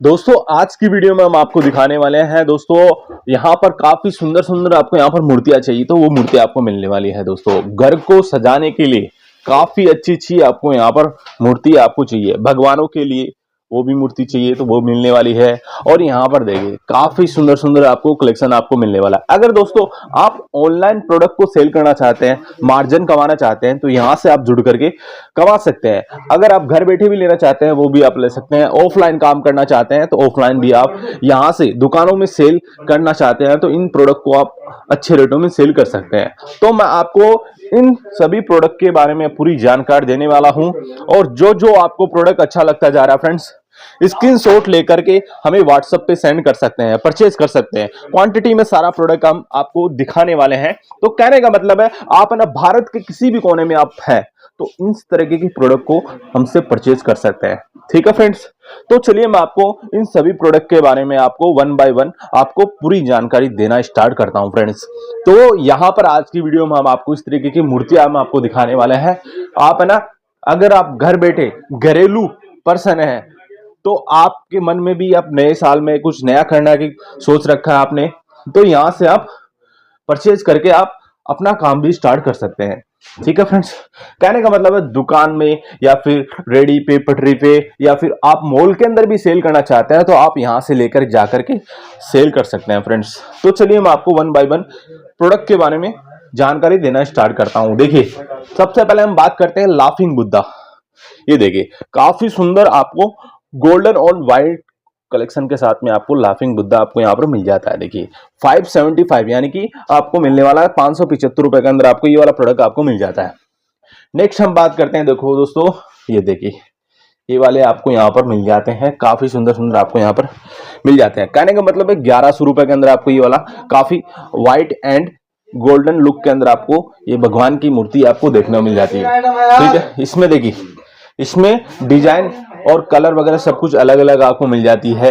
दोस्तों आज की वीडियो में हम आपको दिखाने वाले हैं दोस्तों, यहाँ पर काफी सुंदर सुंदर आपको यहाँ पर मूर्तियां चाहिए तो वो मूर्ति आपको मिलने वाली है। दोस्तों घर को सजाने के लिए काफी अच्छी अच्छी आपको यहाँ पर मूर्ति आपको चाहिए, भगवानों के लिए वो भी मूर्ति चाहिए तो वो मिलने वाली है। और यहाँ पर देखिए काफी सुंदर सुंदर आपको कलेक्शन आपको मिलने वाला है। अगर दोस्तों आप ऑनलाइन प्रोडक्ट को सेल करना चाहते हैं, मार्जिन कमाना चाहते हैं तो यहाँ से आप जुड़ करके कमा सकते हैं। अगर आप घर बैठे भी लेना चाहते हैं वो भी आप ले सकते हैं। ऑफलाइन काम करना चाहते हैं तो ऑफलाइन भी आप यहाँ से दुकानों में सेल करना चाहते हैं तो इन प्रोडक्ट को आप अच्छे रेटों में सेल कर सकते हैं। तो मैं आपको इन सभी प्रोडक्ट के बारे में पूरी जानकारी देने वाला हूं और जो जो आपको प्रोडक्ट अच्छा लगता जा रहा है फ्रेंड्स, स्क्रीनशॉट लेकर के हमें व्हाट्सएप पे सेंड कर सकते हैं, परचेज कर सकते हैं। क्वांटिटी में सारा प्रोडक्ट हम आपको दिखाने वाले हैं। तो कहने का मतलब है आप ना भारत के किसी भी कोने में आप हैं तो इस तरीके की प्रोडक्ट को हमसे परचेज कर सकते हैं। ठीक है फ्रेंड्स, तो चलिए मैं आपको इन सभी प्रोडक्ट के बारे में आपको वन बाय वन आपको पूरी जानकारी देना स्टार्ट करता हूं फ्रेंड्स। तो यहाँ पर आज की वीडियो में हम आपको इस तरीके की मूर्तियां हम आपको दिखाने वाले हैं। आप है ना, अगर आप घर बैठे घरेलू पर्सन है तो आपके मन में भी आप नए साल में कुछ नया करना की सोच रखा है आपने, तो यहां से आप परचेज करके आप अपना काम भी स्टार्ट कर सकते हैं। ठीक है फ्रेंड्स, कहने का मतलब है दुकान में या फिर रेडी पे पटरी पे या फिर आप मॉल के अंदर भी सेल करना चाहते हैं तो आप यहां से लेकर जाकर के सेल कर सकते हैं फ्रेंड्स। तो चलिए मैं आपको वन बाय वन प्रोडक्ट के बारे में जानकारी देना स्टार्ट करता हूं। देखिए सबसे पहले हम बात करते हैं लाफिंग बुद्धा। ये देखिए काफी सुंदर आपको गोल्डन और व्हाइट कलेक्शन के साथ में आपको लाफिंग बुद्धा आपको यहाँ पर मिल जाता है। देखिए 575 यानी कि आपको मिलने वाला है 575 रुपए के अंदर आपको ये वाला प्रोडक्ट आपको मिल जाता है। नेक्स्ट हम बात करते हैं, देखो दोस्तों ये देखिए ये वाले आपको यहाँ पर मिल जाते हैं, काफी सुंदर सुंदर आपको यहाँ पर मिल जाते हैं। कहने का मतलब है 1100 रुपए के अंदर आपको ये वाला काफी व्हाइट एंड गोल्डन लुक के अंदर आपको ये भगवान की मूर्ति आपको देखने को मिल जाती है। ठीक है, इसमें देखिए इसमें डिजाइन और कलर वगैरह सब कुछ अलग अलग आपको मिल जाती है।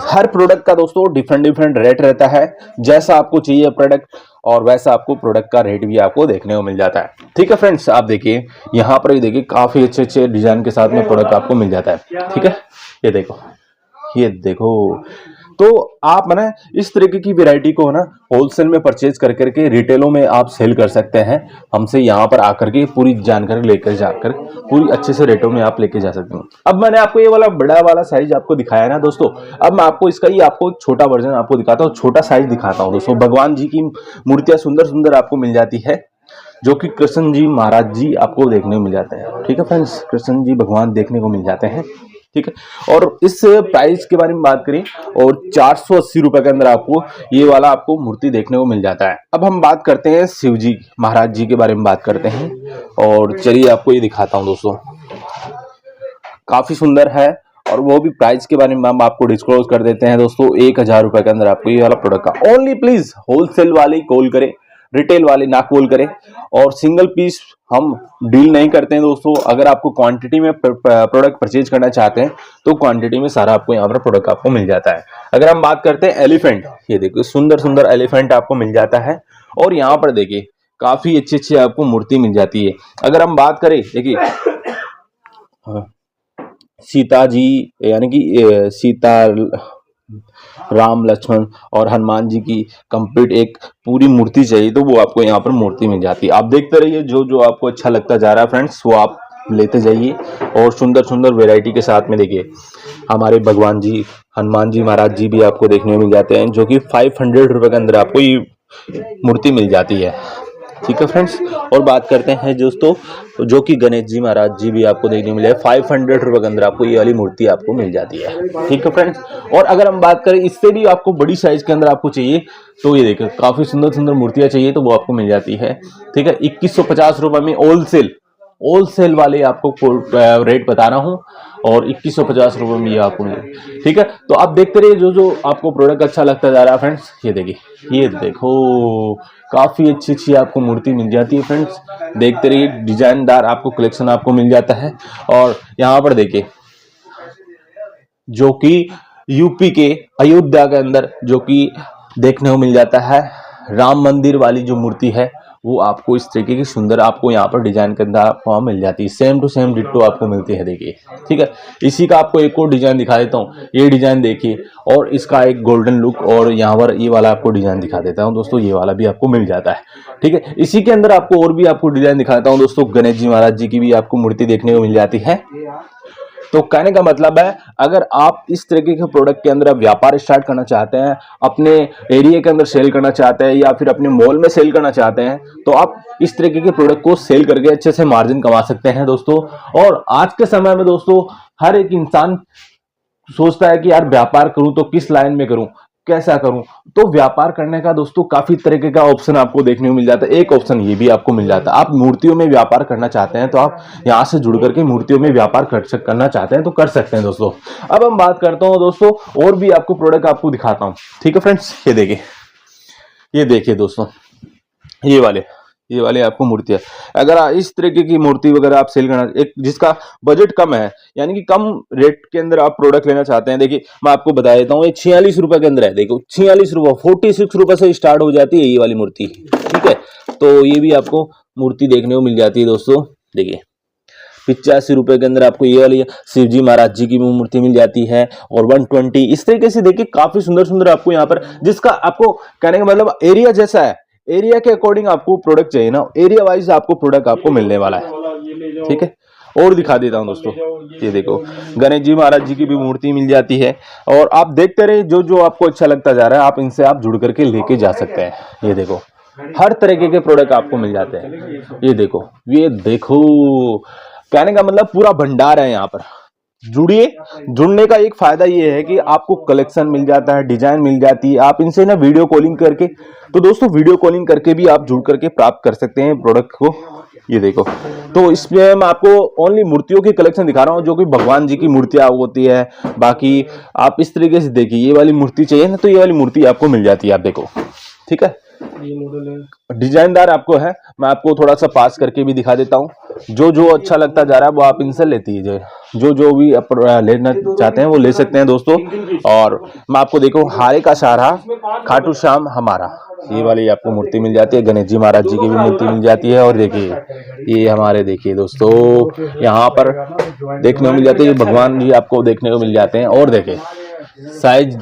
हर प्रोडक्ट का दोस्तों डिफरेंट डिफरेंट रेट रहता है, जैसा आपको चाहिए प्रोडक्ट और वैसा आपको प्रोडक्ट का रेट भी आपको देखने को मिल जाता है। ठीक है फ्रेंड्स, आप देखिए यहाँ पर ये देखिए काफी अच्छे अच्छे डिजाइन के साथ में प्रोडक्ट आपको मिल जाता है। ठीक है, ये देखो तो आप ना इस तरीके की वैरायटी को ना होलसेल में परचेज कर करके रिटेलों में आप सेल कर सकते हैं। हमसे यहाँ पर आकर के पूरी जानकारी लेकर जाकर पूरी अच्छे से रेटों में आप लेके जा सकते हैं। अब मैंने आपको ये वाला बड़ा वाला साइज आपको दिखाया ना दोस्तों, अब मैं आपको इसका ही आपको एक छोटा वर्जन आपको दिखाता हूँ, छोटा साइज दिखाता हूँ दोस्तों। भगवान जी की मूर्तियां सुंदर सुंदर आपको मिल जाती है, जो कि कृष्ण जी महाराज जी आपको देखने को मिल जाते हैं। ठीक है फ्रेंड्स, कृष्ण जी भगवान देखने को मिल जाते हैं। ठीक है, और इस प्राइस के बारे में बात करें और 480 रुपए के अंदर आपको ये वाला आपको मूर्ति देखने को मिल जाता है। अब हम बात करते हैं शिव जी महाराज जी के बारे में बात करते हैं और चलिए आपको ये दिखाता हूं दोस्तों, काफी सुंदर है और वो भी प्राइस के बारे में हम आपको डिस्क्लोज कर देते हैं दोस्तों। 1000 रुपए के अंदर आपको ये वाला प्रोडक्ट का ओनली प्लीज होलसेल वाले कॉल करें, रिटेल वाले ना कॉल करें और सिंगल पीस हम डील नहीं करते हैं दोस्तों। अगर आपको क्वांटिटी में प्रोडक्ट परचेज करना चाहते हैं तो क्वांटिटी में सारा आपको यहाँ पर प्रोडक्ट आपको मिल जाता है। अगर हम बात करते हैं एलिफेंट, ये देखिए सुंदर सुंदर एलिफेंट आपको मिल जाता है और यहाँ पर देखिए काफी अच्छी अच्छी आपको मूर्ति मिल जाती है। अगर हम बात करें देखिए सीता जी यानी कि सीता राम लक्ष्मण और हनुमान जी की कंप्लीट एक पूरी मूर्ति चाहिए तो वो आपको यहाँ पर मूर्ति मिल जाती है। आप देखते रहिए, जो जो आपको अच्छा लगता जा रहा है फ्रेंड्स वो आप लेते जाइए और सुंदर सुंदर वैरायटी के साथ में देखिए हमारे भगवान जी हनुमान जी महाराज जी भी आपको देखने को मिल जाते हैं, जो कि 500 रुपए के अंदर आपको ये मूर्ति मिल जाती है। ठीक है फ्रेंड्स, और बात करते हैं दोस्तों जो कि गणेश जी महाराज जी भी आपको देखने मिले 500 रुपए के अंदर आपको ये वाली मूर्ति आपको मिल जाती है। ठीक है फ्रेंड्स, और अगर हम बात करें इससे भी आपको बड़ी साइज के अंदर आपको चाहिए तो ये देखिए काफी सुंदर सुंदर मूर्तियां चाहिए तो वो आपको मिल जाती है। ठीक है, 2150 रुपए में होलसेल वाले आपको रेट बता रहा हूँ और 2150 रुपए में ये आपको मिले। ठीक है, तो आप देखते रहिए जो जो आपको प्रोडक्ट अच्छा लगता जा रहा है फ्रेंड्स। ये देखिए ये देखो काफी अच्छी अच्छी आपको मूर्ति मिल जाती है फ्रेंड्स। देखते रहिए डिजाइनदार आपको कलेक्शन आपको मिल जाता है। और यहाँ पर देखिए जो कि यूपी के अयोध्या के अंदर जो कि देखने को मिल जाता है, राम मंदिर वाली जो मूर्ति है वो आपको इस तरीके की सुंदर आपको यहाँ पर डिजाइन के अंदर आपको मिल जाती है, सेम टू सेम डिट्टो आपको मिलती है। देखिए ठीक है, इसी का आपको एक और डिजाइन दिखा देता हूँ। ये डिजाइन देखिए, और इसका एक गोल्डन लुक, और यहाँ पर ये वाला आपको डिजाइन दिखा देता हूँ दोस्तों, ये वाला भी आपको मिल जाता है। ठीक है, इसी के अंदर आपको और भी आपको डिजाइन दिखाता हूँ दोस्तों। गणेश जी महाराज जी की भी आपको मूर्ति देखने को मिल जाती है। तो कहने का मतलब है, अगर आप इस तरीके के प्रोडक्ट के अंदर व्यापार स्टार्ट करना चाहते हैं, अपने एरिया के अंदर सेल करना चाहते हैं, या फिर अपने मॉल में सेल करना चाहते हैं, तो आप इस तरीके के प्रोडक्ट को सेल करके अच्छे से मार्जिन कमा सकते हैं दोस्तों। और आज के समय में दोस्तों हर एक इंसान सोचता है कि यार व्यापार करूं तो किस लाइन में करूं, कैसा करूं। तो व्यापार करने का दोस्तों काफी तरीके का ऑप्शन आपको देखने को मिल जाता है। एक ऑप्शन ये भी आपको मिल जाता है, आप मूर्तियों में व्यापार करना चाहते हैं तो आप यहां से जुड़ करके मूर्तियों में व्यापार करना चाहते हैं तो कर सकते हैं दोस्तों। अब हम बात करता हूं दोस्तों, और भी आपको प्रोडक्ट आपको दिखाता हूं। ठीक है फ्रेंड्स, ये देखिए दोस्तों, ये वाले आपको मूर्ति है। अगर इस तरीके की मूर्ति वगैरह आप सेल करना, एक जिसका बजट कम है, यानी कि कम रेट के अंदर आप प्रोडक्ट लेना चाहते हैं, देखिए मैं आपको बता देता हूँ, ये 46 रुपए के अंदर है। देखो 46 रुपए, 46 रुपए से स्टार्ट हो जाती है ये वाली मूर्ति। ठीक है, तो ये भी आपको मूर्ति देखने को मिल जाती है दोस्तों। देखिए 85 रुपए के अंदर आपको ये वाली शिव जी महाराज जी की मूर्ति मिल जाती है, और 120 इस तरीके से देखिए काफी सुंदर सुंदर आपको यहाँ पर, जिसका आपको कहने का मतलब एरिया जैसा है, एरिया के अकॉर्डिंग आपको प्रोडक्ट चाहिए ना, एरिया वाइज आपको प्रोडक्ट आपको मिलने वाला है। ठीक है, और दिखा देता हूं दोस्तों, ये देखो गणेश जी महाराज जी की भी मूर्ति मिल जाती है। और आप देखते रहे, जो जो आपको अच्छा लगता जा रहा है आप इनसे आप जुड़ करके लेके जा सकते हैं। ये देखो हर तरीके के प्रोडक्ट आपको मिल जाते हैं। ये देखो कहने का मतलब पूरा भंडार है यहाँ पर। जुड़िए, जुड़ने का एक फायदा ये है कि आपको कलेक्शन मिल जाता है, डिजाइन मिल जाती है। आप इनसे ना वीडियो कॉलिंग करके, तो दोस्तों वीडियो कॉलिंग करके भी आप जुड़ करके प्राप्त कर सकते हैं प्रोडक्ट को। ये देखो, तो इसमें मैं आपको ओनली मूर्तियों की कलेक्शन दिखा रहा हूँ, जो कि भगवान जी की मूर्तियां होती है। बाकी आप इस तरीके से देखिए, ये वाली मूर्ति चाहिए ना, तो ये वाली मूर्ति आपको मिल जाती है। आप देखो, ठीक है, ये मॉडल है, डिजाइनदार आपको है। मैं आपको थोड़ा सा पास करके भी दिखा देता हूँ। जो जो अच्छा लगता जा रहा है वो आप इनसे लेती है, जो जो भी लेना चाहते हैं वो ले सकते हैं दोस्तों। और मैं आपको देखो, हारे का सहारा खाटू श्याम हमारा, ये वाली आपको मूर्ति मिल जाती है। गणेश जी महाराज जी की भी मूर्ति मिल जाती है। और देखिए ये हमारे, देखिए दोस्तों यहाँ पर देखने को मिल जाती है, भगवान जी आपको देखने को मिल जाते हैं। और देखिए साइज,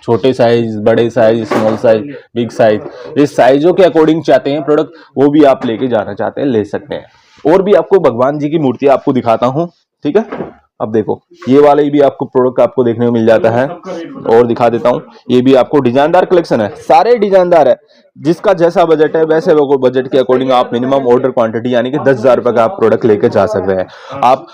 छोटे साइज, बड़े size, small size, big size, इस साइजों के अकॉर्डिंग चाहते हैं प्रोडक्ट, वो भी आप लेके जाना चाहते हैं ले सकते हैं। और भी आपको भगवान जी की मूर्ति आपको दिखाता हूँ। ठीक है, अब देखो ये वाले भी आपको प्रोडक्ट आपको देखने को मिल जाता है। और दिखा देता हूँ, ये भी आपको डिजाइनदार कलेक्शन है, सारे डिजाइनदार है। जिसका जैसा बजट है वैसे वो बजट के अकॉर्डिंग आप मिनिमम ऑर्डर क्वांटिटी यानी कि 10,000 रुपए का आप प्रोडक्ट लेके जा सकते हैं। आप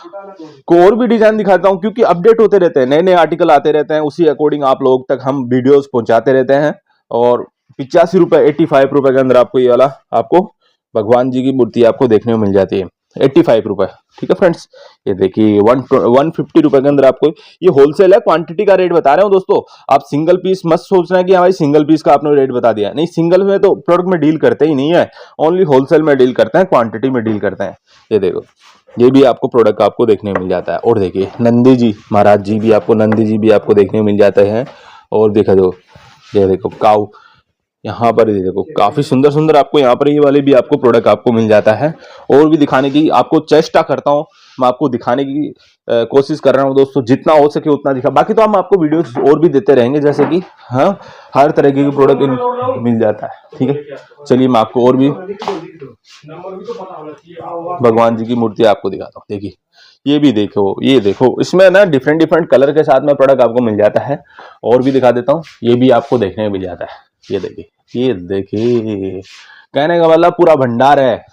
को और भी डिजाइन दिखाता हूं, क्योंकि अपडेट होते रहते हैं, नए नए आर्टिकल आते रहते हैं, उसी अकॉर्डिंग आप लोग तक हम वीडियोस पहुंचाते रहते हैं। और 85 रुपए, 85 रुपए के अंदर आपको ये वाला आपको भगवान जी की मूर्ति आपको देखने को मिल जाती है, 85 रुपए। ठीक है फ्रेंड्स, ये देखिए 150 रुपए के अंदर आपको, ये होलसेल है, क्वांटिटी का रेट बता रहे हो दोस्तों। आप सिंगल पीस मत सोचना है कि हमारी सिंगल पीस का आपने रेट बता दिया, नहीं, सिंगल में तो प्रोडक्ट में डील करते ही नहीं है, ओनली होलसेल में डील करते हैं, क्वांटिटी में डील करते हैं। ये देखो, ये भी आपको प्रोडक्ट आपको देखने को मिल जाता है। और देखिए नंदी जी महाराज जी भी आपको, नंदी जी भी आपको देखने को मिल जाते हैं। और देखा दो, ये देखो काऊ, यहाँ पर ये देखो काफी सुंदर सुंदर आपको यहाँ पर ये वाले भी आपको प्रोडक्ट आपको मिल जाता है। और भी दिखाने की आपको चेष्टा करता हूँ, मैं आपको दिखाने की कोशिश कर रहा हूँ दोस्तों, जितना हो सके उतना दिखा। बाकी तो हम आपको वीडियोस और भी देते रहेंगे, जैसे कि हाँ हर तरह की प्रोडक्ट मिल जाता है। ठीक है, चलिए मैं आपको और भी भगवान जी की मूर्ति आपको दिखाता हूँ। देखिए ये भी देखो, ये देखो, इसमें ना डिफरेंट डिफरेंट कलर के साथ में प्रोडक्ट आपको मिल जाता है। और भी दिखा देता हूँ, ये भी आपको देखने को मिल जाता है। ये देखिए, ये देखिए, कहने का मतलब पूरा भंडार है।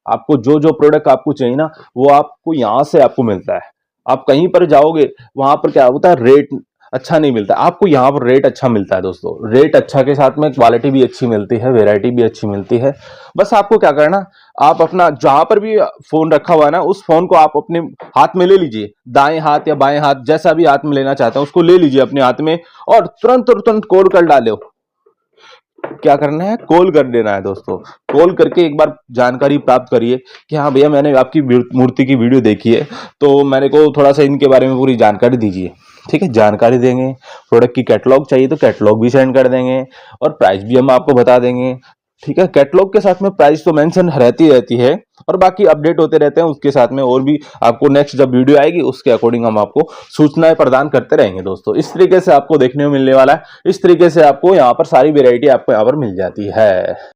आपको जो जो प्रोडक्ट आपको चाहिए ना, वो आपको यहाँ से आपको मिलता है। आप कहीं पर जाओगे वहां पर क्या होता है, रेट अच्छा नहीं मिलता, आपको यहाँ पर रेट अच्छा मिलता है दोस्तों। रेट अच्छा के साथ में क्वालिटी भी अच्छी मिलती है, वैरायटी भी अच्छी मिलती है। बस आपको क्या करना, आप अपना जहां पर भी फोन रखा हुआ है ना, उस फोन को आप अपने हाथ में ले लीजिए, दाएं हाथ या बाएं हाथ जैसा भी हाथ में लेना चाहते हैं उसको ले लीजिए अपने हाथ में, और तुरंत कॉल कर डालो। क्या करना है, कॉल कर देना है दोस्तों। कॉल करके एक बार जानकारी प्राप्त करिए कि हाँ भैया मैंने आपकी मूर्ति की वीडियो देखी है, तो मेरे को थोड़ा सा इनके बारे में पूरी जानकारी दीजिए। ठीक है, जानकारी देंगे, प्रोडक्ट की कैटलॉग चाहिए तो कैटलॉग भी सेंड कर देंगे, और प्राइस भी हम आपको बता देंगे। ठीक है। कैटलॉग के साथ में प्राइस तो मेंशन रहती है और बाकी अपडेट होते रहते हैं उसके साथ में, और भी आपको नेक्स्ट जब वीडियो आएगी उसके अकॉर्डिंग हम आपको सूचनाएं प्रदान करते रहेंगे दोस्तों। इस तरीके से आपको देखने को मिलने वाला है, इस तरीके से आपको यहाँ पर सारी वेरायटी आपको यहाँ पर मिल जाती है।